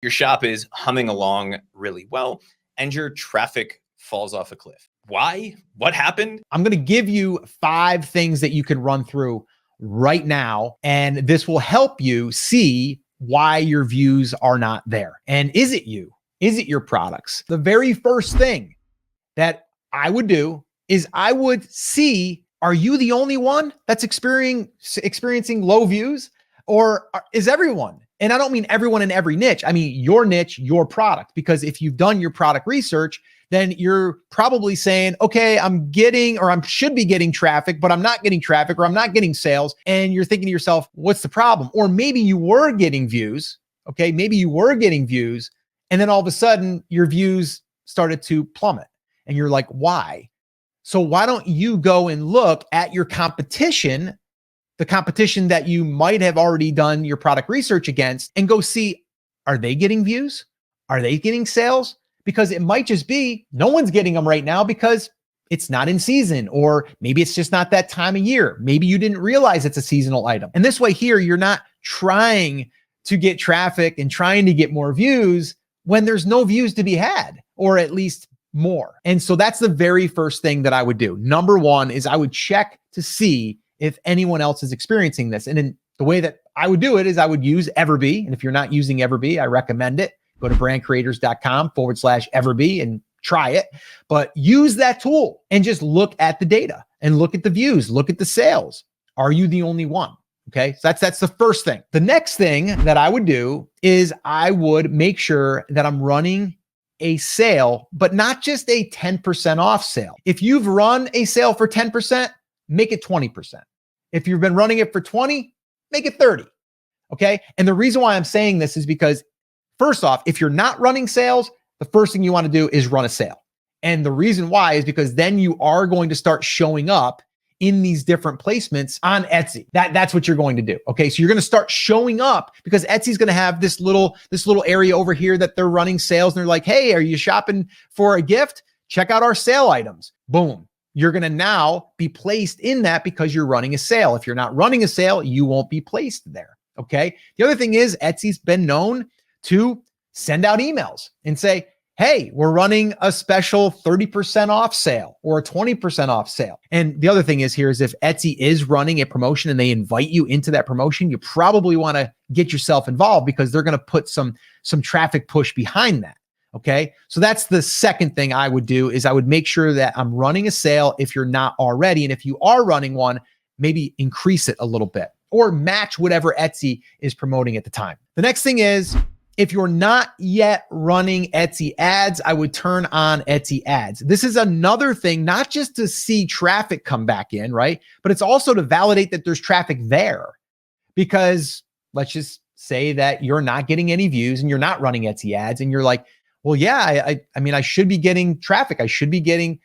Your shop is humming along really well and your traffic falls off a cliff. Why? What happened? I'm going to give you 5 things that you can run through right now, and this will help you see why your views are not there. And is it you? Is it your products? The very first thing that I would do is I would see, are you the only one that's experiencing low views, or is everyone? And I don't mean everyone in every niche. I mean your niche, your product. Because if you've done your product research, then you're probably saying, okay, I'm getting, or I should be getting traffic, but I'm not getting traffic, or I'm not getting sales. And you're thinking to yourself, what's the problem? Or maybe you were getting views. Okay. Maybe you were getting views. And then all of a sudden your views started to plummet. And you're like, why? So why don't you go and look at your competition, the competition that you might have already done your product research against, and go see, are they getting views? Are they getting sales? Because it might just be no one's getting them right now because it's not in season, or maybe it's just not that time of year. Maybe you didn't realize it's a seasonal item. And this way here, you're not trying to get traffic and trying to get more views when there's no views to be had, or at least more. And so that's the very first thing that I would do. Number one is I would check to see if anyone else is experiencing this. And then the way that I would do it is I would use Everbee. And if you're not using Everbee, I recommend it. Go to brandcreators.com/Everbee and try it. But use that tool and just look at the data and look at the views, look at the sales. Are you the only one? Okay, so that's the first thing. The next thing that I would do is I would make sure that I'm running a sale, but not just a 10% off sale. If you've run a sale for 10%, make it 20%. If you've been running it for 20, make it 30. Okay. And the reason why I'm saying this is because, first off, if you're not running sales, the first thing you want to do is run a sale. And the reason why is because then you are going to start showing up in these different placements on Etsy. That's what you're going to do. Okay. So you're going to start showing up because Etsy's going to have this little area over here that they're running sales. And they're like, hey, are you shopping for a gift? Check out our sale items. Boom. You're going to now be placed in that because you're running a sale. If you're not running a sale, you won't be placed there. Okay. The other thing is Etsy's been known to send out emails and say, hey, we're running a special 30% off sale or a 20% off sale. And the other thing is here is if Etsy is running a promotion and they invite you into that promotion, you probably want to get yourself involved because they're going to put some traffic push behind that. Okay. So that's the second thing I would do is I would make sure that I'm running a sale if you're not already. And if you are running one, maybe increase it a little bit or match whatever Etsy is promoting at the time. The next thing is, if you're not yet running Etsy ads, I would turn on Etsy ads. This is another thing, not just to see traffic come back in, right? But it's also to validate that there's traffic there. Because let's just say that you're not getting any views and you're not running Etsy ads and you're like, well, yeah, I mean, I should be getting traffic. I should be getting,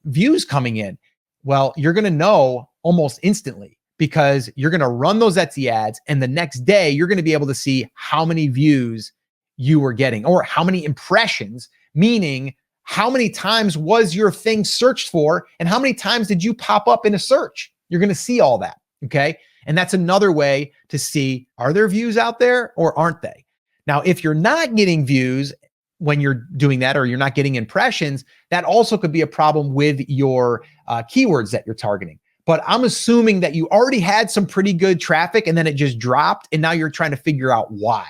views coming in. Well, you're going to know almost instantly, because you're going to run those Etsy ads and the next day you're going to be able to see how many views you were getting or how many impressions, meaning how many times was your thing searched for and how many times did you pop up in a search. You're going to see all that. Okay. And that's another way to see, are there views out there or aren't they? Now, if you're not getting views when you're doing that, or you're not getting impressions, that also could be a problem with your keywords that you're targeting. But I'm assuming that you already had some pretty good traffic and then it just dropped and now you're trying to figure out why.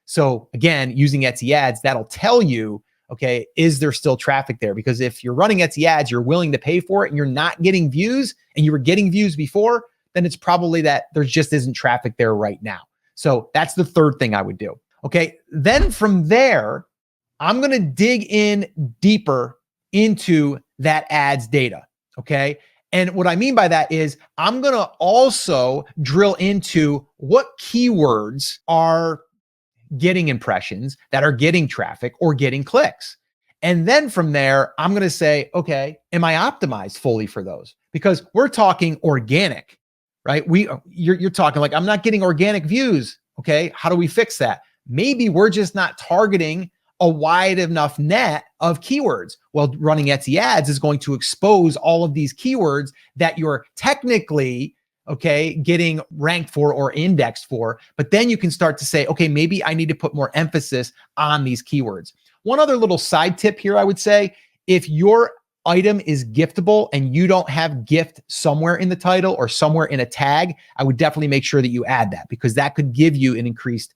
So again, using Etsy ads, that'll tell you, okay, is there still traffic there? Because if you're running Etsy ads, you're willing to pay for it and you're not getting views and you were getting views before, then it's probably that there just isn't traffic there right now. So that's the third thing I would do. Okay. Then from there, I'm going to dig in deeper into that ads data. Okay. And what I mean by that is I'm going to also drill into what keywords are getting impressions, that are getting traffic or getting clicks. And then from there, I'm going to say, okay, am I optimized fully for those? Because we're talking organic, right? You're talking like, I'm not getting organic views. Okay. How do we fix that? Maybe we're just not targeting a wide enough net of keywords. Well, running Etsy ads is going to expose all of these keywords that you're technically, okay, getting ranked for or indexed for. But then you can start to say, okay, maybe I need to put more emphasis on these keywords. One other little side tip here, I would say, if your item is giftable and you don't have gift somewhere in the title or somewhere in a tag, I would definitely make sure that you add that, because that could give you an increased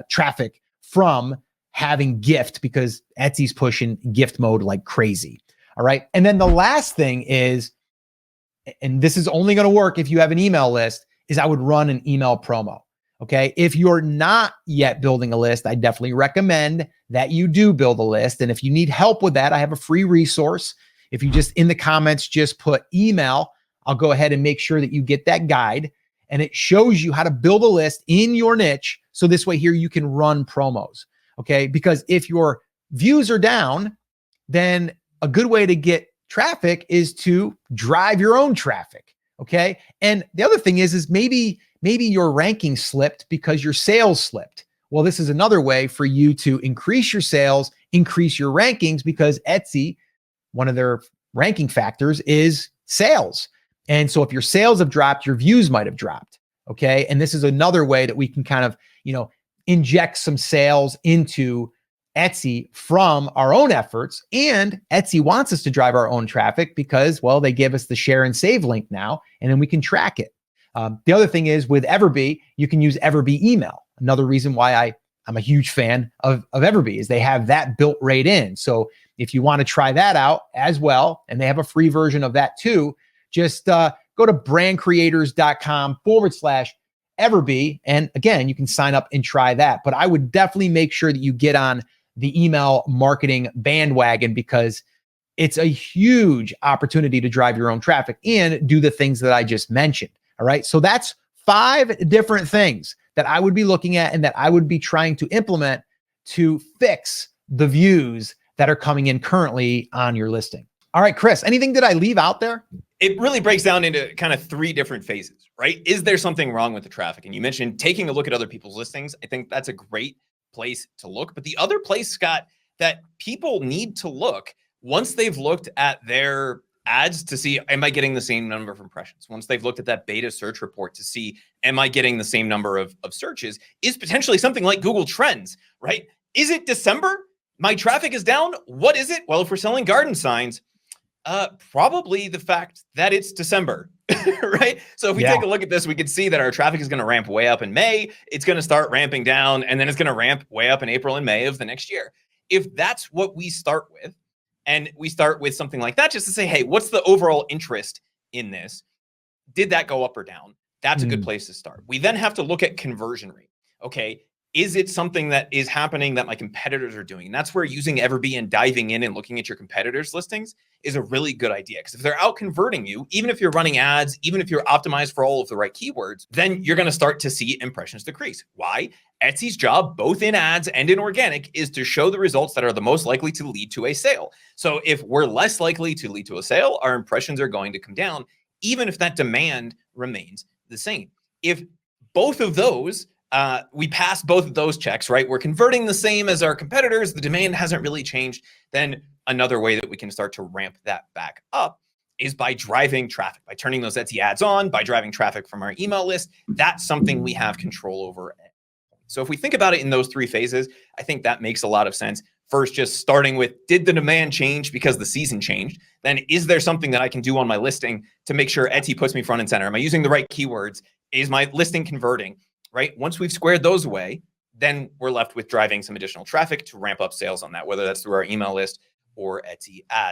traffic from having gift, because Etsy's pushing gift mode like crazy. All right. And then the last thing is, and this is only going to work if you have an email list, is I would run an email promo. Okay. If you're not yet building a list, I definitely recommend that you do build a list. And if you need help with that, I have a free resource. If you just in the comments, just put email, I'll go ahead and make sure that you get that guide, and it shows you how to build a list in your niche. So this way here, you can run promos. Okay. Because if your views are down, then a good way to get traffic is to drive your own traffic. Okay. And the other thing is maybe your ranking slipped because your sales slipped. Well, this is another way for you to increase your sales, increase your rankings, because Etsy, one of their ranking factors is sales. And so if your sales have dropped, your views might have dropped. Okay. And this is another way that we can kind of, inject some sales into Etsy from our own efforts. And Etsy wants us to drive our own traffic because, well, they give us the share and save link now, and then we can track it. The other thing is with Everbee, you can use Everbee email. Another reason why I'm a huge fan of Everbee is they have that built right in. So if you want to try that out as well, and they have a free version of that too, just go to brandcreators.com/Everbee. And again, you can sign up and try that. But I would definitely make sure that you get on the email marketing bandwagon, because it's a huge opportunity to drive your own traffic and do the things that I just mentioned. All right. So that's 5 different things that I would be looking at and that I would be trying to implement to fix the views that are coming in currently on your listing. All right, Chris, anything that I leave out there? It really breaks down into kind of 3 different phases, right? Is there something wrong with the traffic? And you mentioned taking a look at other people's listings. I think that's a great place to look. But the other place, Scott, that people need to look once they've looked at their ads to see, am I getting the same number of impressions? Once they've looked at that beta search report to see, am I getting the same number of searches, is potentially something like Google Trends, right? Is it December? My traffic is down. What is it? Well, if we're selling garden signs, probably the fact that it's December, right? So if we take a look at this, we can see that our traffic is going to ramp way up in May. It's going to start ramping down, and then it's going to ramp way up in April and May of the next year. If that's what we start with, and we start with something like that, just to say, hey, what's the overall interest in this? Did that go up or down? That's a good place to start. We then have to look at conversion rate. Okay. Is it something that is happening that my competitors are doing? And that's where using Everbee and diving in and looking at your competitors' listings is a really good idea. Because if they're out converting you, even if you're running ads, even if you're optimized for all of the right keywords, then you're going to start to see impressions decrease. Why? Etsy's job, both in ads and in organic, is to show the results that are the most likely to lead to a sale. So if we're less likely to lead to a sale, our impressions are going to come down, even if that demand remains the same. If both of those, we pass both of those checks, right? We're converting the same as our competitors. The demand hasn't really changed. Then another way that we can start to ramp that back up is by driving traffic, by turning those Etsy ads on, by driving traffic from our email list. That's something we have control over. So if we think about it in those 3 phases, I think that makes a lot of sense. First, just starting with, did the demand change because the season changed? Then is there something that I can do on my listing to make sure Etsy puts me front and center? Am I using the right keywords? Is my listing converting? Right? Once we've squared those away, then we're left with driving some additional traffic to ramp up sales on that, whether that's through our email list or Etsy ads.